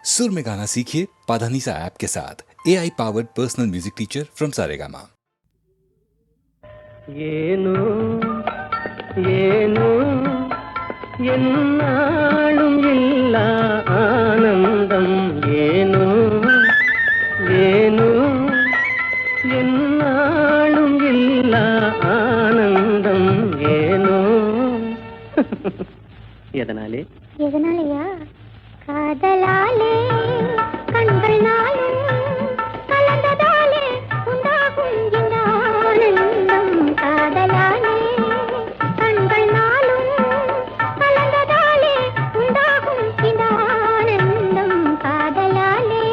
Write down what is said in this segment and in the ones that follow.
सुर में गाना सीखिए पाधानीसा ऐप के साथ। AI powered personal music teacher from Saregama. ಏನು ಏನು ಎನ್ನಾಳುಂ ಇಲ್ಲ ಆನಂದಂ ಏನು ಏನು ಎನ್ನಾಳುಂ ಇಲ್ಲ ಆನಂದಂ ಏನು எதனாலே எதனாலயா? காதலாலே கண்கள் நாளும் கலந்ததாலே உண்டாகும் இந்த ஆனந்தம். காதலாலே கண்கள் நாளும் கலந்ததாலே உண்டாகும் இந்த ஆனந்தம். காதலாலே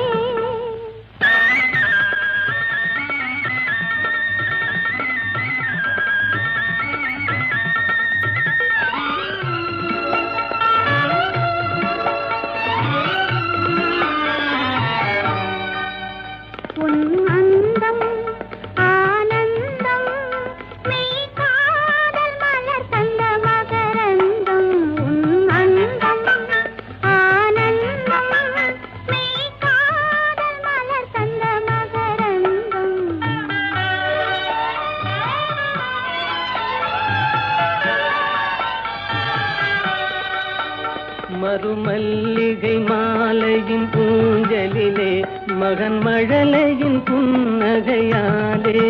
மறுமல்லிகை மாலையின் பூஞ்சலிலே மகன் மழலையின் புன்னகையாலே.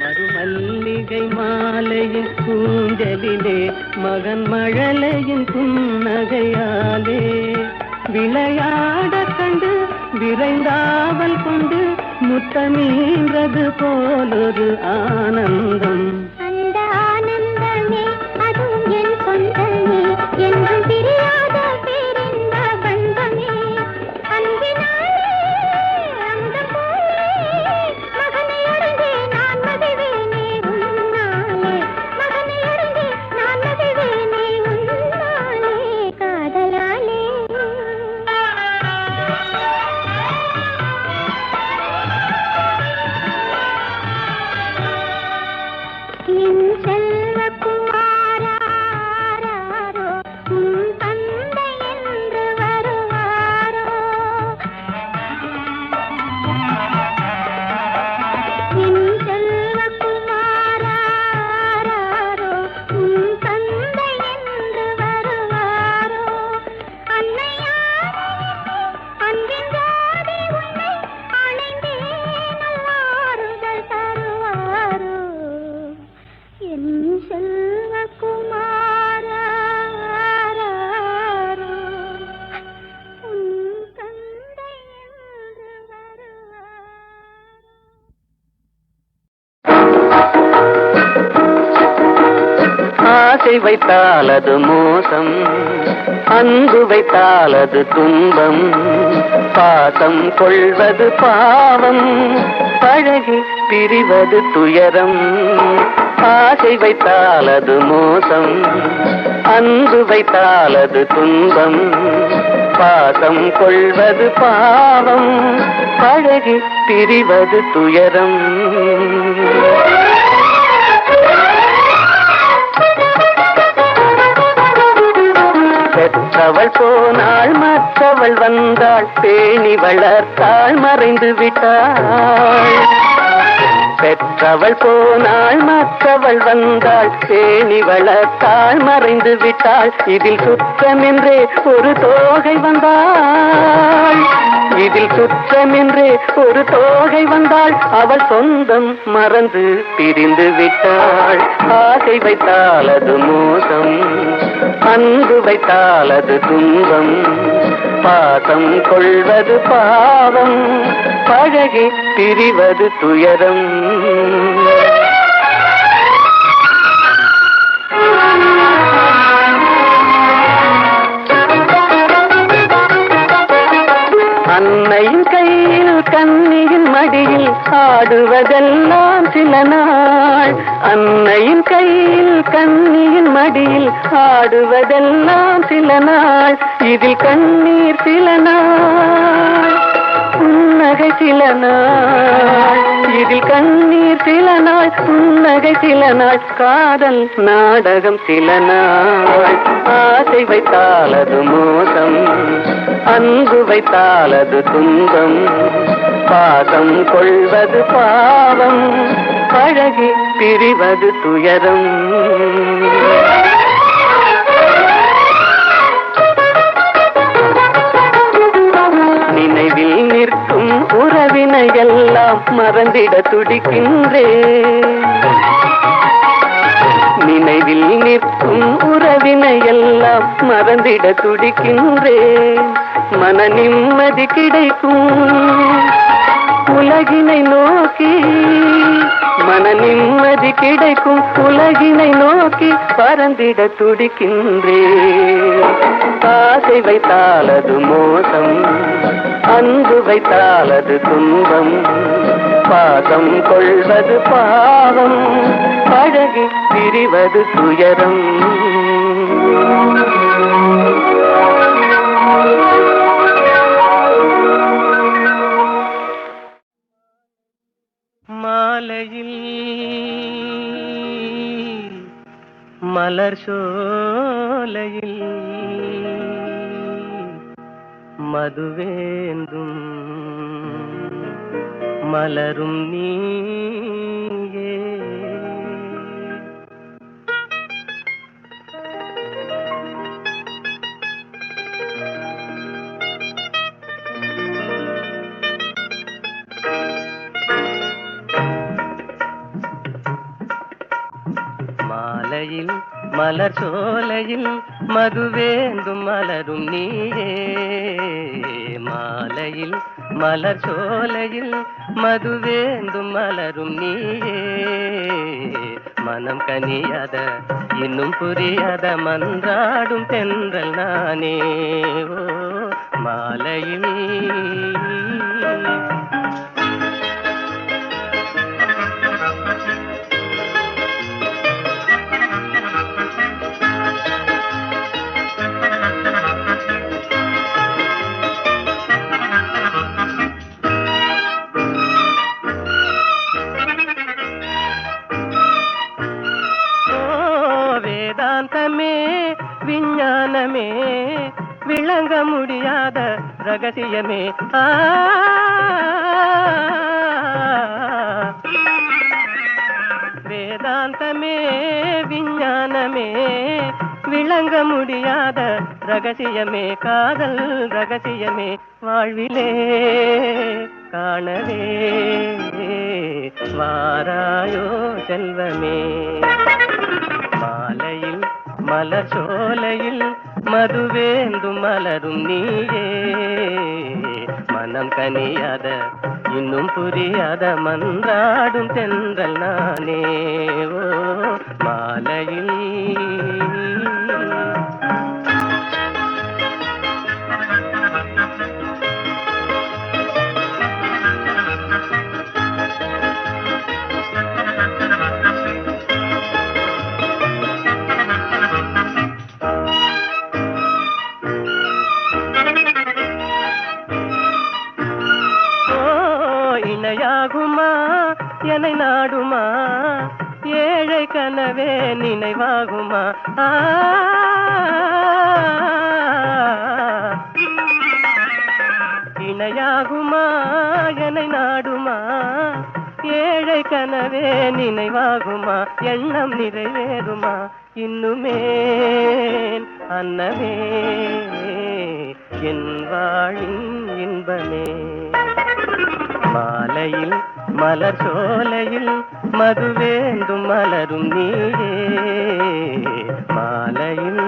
மறுமல்லிகை மாலையின் பூஞ்சலிலே மகன் மழலையின் புன்னகையாலே. விளையாட கண்டு விரைந்தாவல் கொண்டு முத்தமீன்றது போலொரு ஆனந்தம். அந்த ஆனந்தமே அதுவும் என் சொந்தமே, என்றும் பிரியாத பேரின்ப பந்தமே. அன்பினாலே அமுதம் போலே மகனை அடைந்தே நான் மகிழ்வேனே உன்னாலே. மகனை அடைந்தே நான் மகிழ்வேனே உன்னாலே. காதலாலே என் செல்வக்குமாராரோ உன் தந்தை என்று வருவாரோ. என் செல்வக்குமாராரோ உன் தந்தை என்று வருவாரோ. அன்னையாரோ அன்பின் ஜாதி உன்னை அணைந்தே நல்லாறுதல் தருவாரோ. என் செல்வக்குமாராரோ உன் தந்தை என்று வருவாரோ. ஆசை வைத்தால் அது மோசம், அன்பு வைத்தால் அது துன்பம். பாசம் கொள்வது பாவம், பழகி பிரிவது துயரம். ஆசை வைத்தால் அது மோசம், அன்பு வைத்தால் அது துன்பம். பாசம் கொள்வது பாவம், பழகி பிரிவது துயரம். பெற்றவள் போனாள் மற்றவள் வந்தாள், பேணி வளர்த்தாள் மறைந்து விட்டாள். பெற்றவள் போனாள் மற்றவள் வந்தாள், பேணி வளர்த்தாள் மறைந்து விட்டாள். இதில் சுற்றமென்றே ஒரு தோகை வந்தாள், இதில் சுற்றமென்றே ஒரு தோகை வந்தாள். அவள் சொந்தம் மறந்து பிரிந்து விட்டாள். ஆசை வைத்தால் அது மோசம், அன்பு வைத்தால் அது துன்பம். பாசம் கொள்வது பாவம், பழகி பிரிவது துயரம். அன்னையின் கையில் கண்ணியின் மடியில் ஆடுவதெல்லாம் சில நாள். அன்னையின் கையில் கண்ணியின் மடியில் ஆடுவதெல்லாம் சில நாள். இதில் கண்ணீர் சில நாள், புன்னகை சில நாள். இதில் கண்ணீர் கண்ணீர் சில நாள், புன்னகை சில நாள், காதல் நாடகம் சில நாள். ஆசை வைத்தால் அது மோசம், அன்பு வைத்தால் அது துன்பம். பாசம் கொள்வது பாவம், பழகி பிரிவது துயரம். நினைவில் நிற்கும் உறவினை எல்லாம் மறந்திட துடிக்கின்றேன். நினைவில் நிற்கும் உறவினை எல்லாம் மறந்திட துடிக்கின்றேன். மன நிம்மதி கிடைக்கும் உலகினை நோக்கி, மன நிம்மதி கிடைக்கும் உலகினை நோக்கி பறந்திட துடிக்கின்றேன். ஆசை வைத்தால் அது மோசம், அன்பு வைத்தால் அது துன்பம். பாசம் கொள்வது பாவம், பழகி பிரிவது துயரம். மாலையில் மலர் சோலையில் மதுவேந்தும் மலரும் நீயே. மாலையில் மலர் சோலையில் மதுவேந்தும் மலரும் நீயே. மாலையில் மலர் சோலையில் மதுவேந்தும் மலரும் நீயே. மனம் கனியாத இன்னும் புரியாத மன்றாடும் தென்றல் நானே. ஓ மாலையில் வேதாந்தமே விஞ்ஞானமே விளங்க முடியாத ரகசியமே. வேதாந்தமே விஞ்ஞானமே விளங்க முடியாத ரகசியமே. காதல் ரகசியமே வாழ்விலே காணவே வாராயோ செல்வமே. மாலையில் மலர் சோலையில் மதுவேந்தும் மலரும் நீயே. மனம் கனியாத இன்னும் புரியாத மன்றாடும் தென்றல் நானே. ஓ மாலையில் இணையாகுமா என்னை நாடுமா ஏழை கனவே நினைவாகுமா. இணையாகுமா என்னை நாடுமா ஏழை கனவே நினைவாகுமா. எண்ணம் நிறைவேறுமா இன்னுமே அன்னமே என் வாழின் இன்பமே. மாலையில் மலர் சோலையில் மதுவேந்தும் மலரும் நீயே. மாலையில்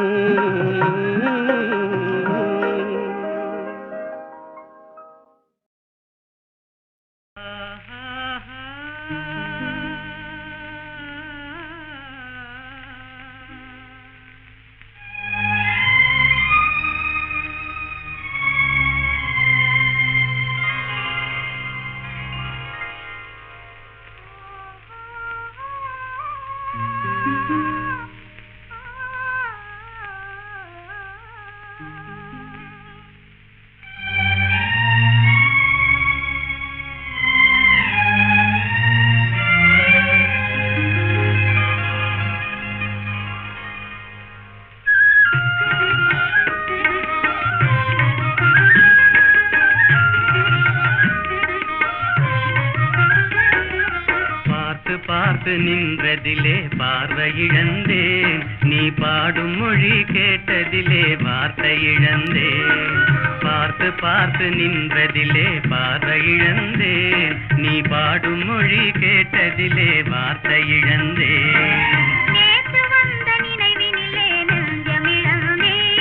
பார்த்து நின்றதிலே பார்வை இழந்தேன், நீ பாடும் மொழி கேட்டதிலே வார்த்தை இழந்தேன். பார்த்து பார்த்து நின்றதிலே பார்வை இழந்தேன், நீ பாடும் மொழி கேட்டதிலே வார்த்தை இழந்தேன். நேற்று வந்த நினைவினிலே நெஞ்சமிழந்தேன்,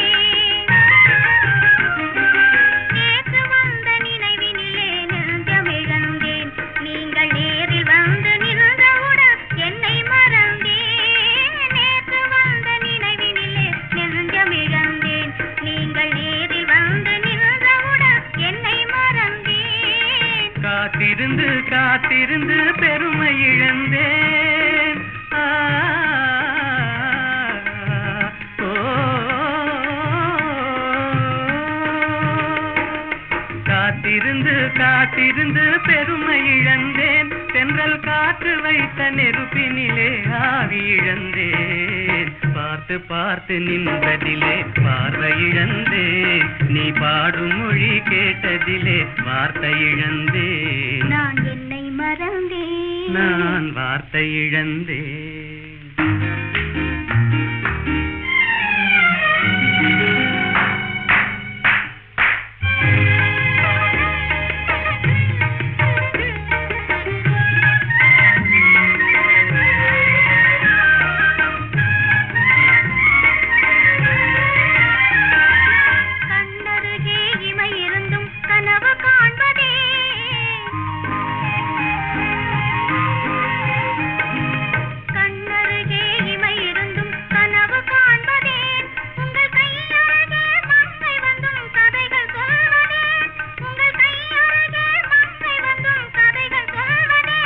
நேற்று வந்த நினைவினிலே நெஞ்சமிழந்தேன். நீங்கள் நேரில் வந்து நின்றவுடன் என்னை மறந்தேன். நேற்று வந்த நினைவினிலே நெஞ்சமிழந்தேன், நீங்கள் நேரில் வந்து நின்றவுடன் என்னை மறந்தேன். காத்திருந்து காத்திருந்து பெருமை இழந்தேன். காத்திருந்து காத்திருந்து பெருமை இழந்தேன், தென்றல் காற்று வைத்த நெருப்பினிலே ஆவி இழந்தேன். பார்த்து பார்த்து நின்றதிலே பார்வை இழந்தேன், நீ பாடும் மொழி கேட்டதிலே வார்த்தை இழந்தேன். நான் என்னை மறந்தேன், நான் வார்த்தை இழந்தேன். கண்ணருகே இமை இருந்தும் கனவு காண்பதே, கண்ணருகே இமை இருந்தும் கனவு காண்பதே. உங்கள் கையருகே மங்கை வந்தும் கதைகள் சொல்வதே, உங்கள் கையருகே மங்கை வந்தும் கதைகள் சொல்வதே.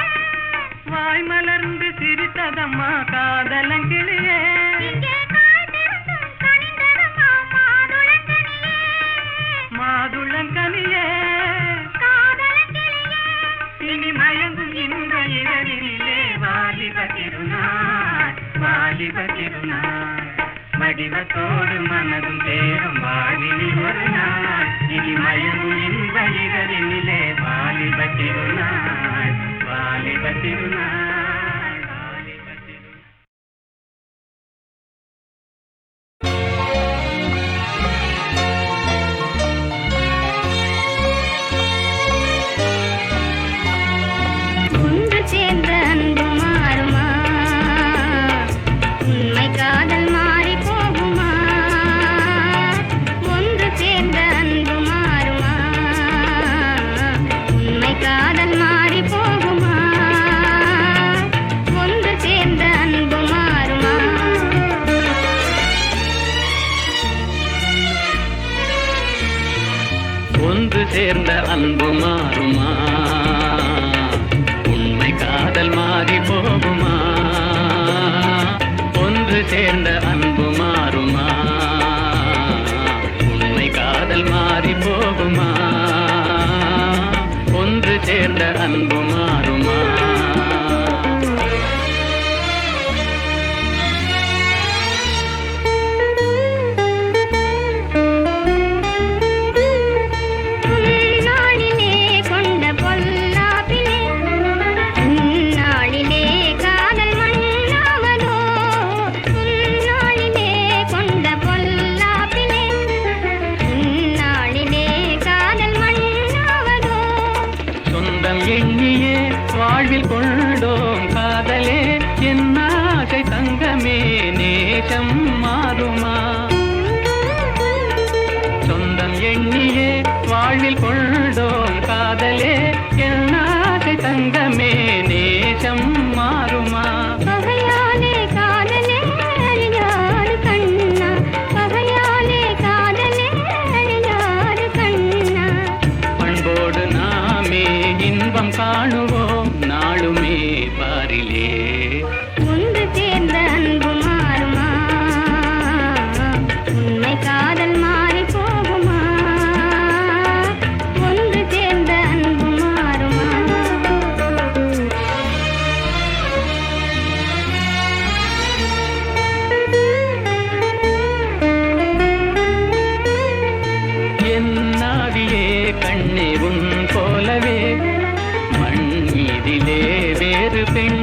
வாய் மலர்ந்து சிரித்ததம்மா காதலங்கிளியே, இங்கே காய்ந்திருந்தும் கனிந்ததம்மா மாதுளங்கனியே, மாதுளங்கனியே. காதலங்கிளியே. இனி மயங்கும் இந்த இரவினிலே வாலிப திருநாள், வாலிப திருநாள். மடிவத்தோடு மனதும் தேரும் வாழ்வினில் ஒரு நாள். இனி மயங்கும் இந்த இரவினிலே வாலிப திருநாள், வாலிப திருநாள், வாலிப திருநாள். ஒன்று சேர்ந்த அன்பு மாறுமா, உண்மை காதல் மாறி போகுமா. ஒன்று சேர்ந்த அன்பு மாறுமா, உண்மை காதல் மாறி போகுமா. ஒன்று சேர்ந்த அன்பு மாறுமா. ஒன்று சேர்ந்த அன்பு மாறுமா, உண்மை காதல் மாறி போகுமா. ஒன்று சேர்ந்த அன்பு மாறுமா, உண்மை காதல் மாறி போகுமா. ஒன்று சேர்ந்த அன்பு மாறுமா. உன்னாளிலே கொண்ட பொல்லாப்பிலே, உன்னாளிலே காதல் மண்ணாவதோ. உன்னாளிலே கொண்ட பொல்லாப்பிலே, உன்னாளிலே காதல் மண்ணாவதோ. சொந்தம் எண்ணியே வாழ்வில் கொண்டோம் காதலே, என் ஆசை தங்கமே நேசம் மாறுமா. சொந்தம் எண்ணியே வாழ்வில் கொண்டோம் காதலே, என் ஆசை தங்கமே நேசம் மாறுமா. பகையாலே காதலே அழியாறு கண்ணா, பகையாலே காதலே அழியாறு கண்ணா. பண்போடு நாமே இன்பம் காணுவோம் நாளுமே பாரிலே. ஒன்று சேர்ந்த அன்பு மாறுமா, உண்மை காதல் மாறி போகுமா. ஒன்று சேர்ந்த அன்பு மாறுமா. என் நாவியே கண்ணே உன் போலவே மண் மீதிலே வேறு பெண்